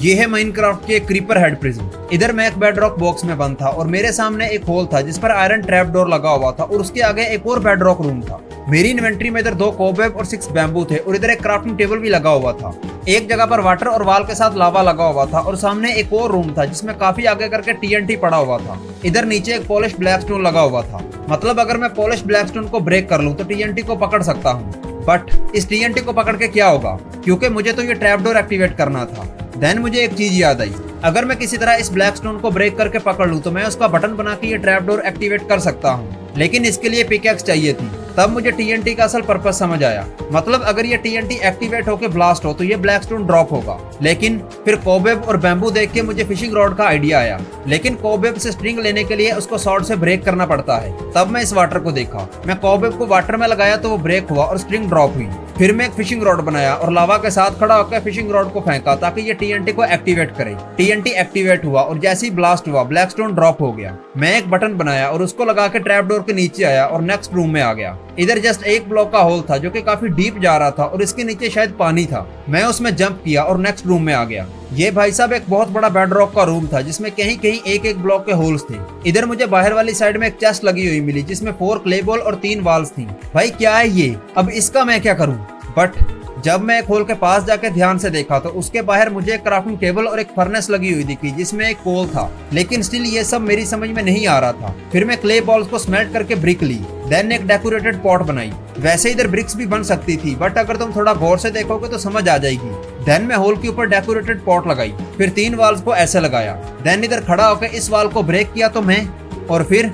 ये है माइनक्राफ्ट के क्रीपर हेड प्रिज्म। इधर मैं एक बेडरॉक बॉक्स में बंद था और मेरे सामने एक होल था जिस पर आयरन ट्रैप डोर लगा हुआ था और उसके आगे एक और बेडरॉक रूम था। मेरी इन्वेंट्री में इधर 2 कोबवेब और 6 बैम्बू थे और इधर एक क्राफ्टिंग टेबल भी लगा हुआ था। एक जगह पर वाटर और वाल के साथ लावा लगा हुआ था और सामने एक और रूम था जिसमें काफी आगे करके टीएनटी पड़ा हुआ था। इधर नीचे एक पॉलिश ब्लैकस्टोन लगा हुआ था, मतलब अगर मैं पॉलिश ब्लैकस्टोन को ब्रेक कर लूं तो टीएनटी को पकड़ सकता हूं। बट इस टीएनटी को पकड़ के क्या होगा, क्योंकि मुझे तो ये ट्रैप डोर एक्टिवेट करना था। देन मुझे एक चीज याद आई, अगर मैं किसी तरह इस ब्लैकस्टोन को ब्रेक करके पकड़ लूं तो मैं उसका बटन बना के ये ट्रैप डोर एक्टिवेट कर सकता हूं, लेकिन इसके लिए पिकैक्स चाहिए थी। तब मुझे टीएनटी का असल पर्पस समझ आया, मतलब अगर ये टीएनटी एक्टिवेट होकर ब्लास्ट हो तो ये ब्लैकस्टोन ड्रॉप होगा। लेकिन फिर कोबवेब और बैम्बू देख के मुझे फिशिंग रॉड का आइडिया आया, लेकिन कोबवेब से स्ट्रिंग लेने के लिए उसको सॉर्ड से ब्रेक करना पड़ता है। तब मैं इस वाटर को देखा, मैं कोबवेब को वाटर में लगाया तो वो ब्रेक हुआ और स्ट्रिंग ड्रॉप हुई। फिर मैं एक फिशिंग रॉड बनाया और लावा के साथ खड़ा होकर फिशिंग रॉड को फेंका ताकि ये टीएनटी को एक्टिवेट करे। टीएनटी एक्टिवेट हुआ और जैसे ही ब्लास्ट हुआ ब्लैकस्टोन ड्रॉप हो गया। मैं एक बटन बनाया और उसको लगा के ट्रैप डोर के नीचे आया और नेक्स्ट रूम में आ गया। इधर जस्ट एक ब्लॉक का होल था जो कि काफी डीप जा रहा था और इसके नीचे शायद पानी था। मैं उसमें जंप किया और नेक्स्ट रूम में आ गया। ये भाई साहब एक बहुत बड़ा बेडरॉक का रूम था जिसमें कहीं कहीं एक एक ब्लॉक के होल्स थे। इधर मुझे बाहर वाली साइड में एक चेस्ट लगी हुई मिली जिसमें 4 क्ले बॉल और 3 वाल्स थी। भाई क्या है ये, अब इसका मैं क्या करूं? बट जब मैं एक होल के पास जाके ध्यान से देखा तो उसके बाहर मुझे एक क्राफ्टिंग टेबल और एक फर्नेस लगी हुई दिखी जिसमें एक कोल था, लेकिन स्टिल ये सब मेरी समझ में नहीं आ रहा था। फिर मैं क्ले बॉल्स को स्मेल्ट करके ब्रिक ली, देन एक डेकोरेटेड पॉट बनाई। वैसे इधर ब्रिक्स भी बन सकती थी, बट अगर तुम थोड़ा गौर से देखोगे तो समझ आ जाएगी। देन मैं होल के ऊपर डेकोरेटेड पॉट लगाई, फिर 3 वाल्स को ऐसे लगाया। देन इधर खड़ा होकर इस वाल को ब्रेक किया तो मैं, और फिर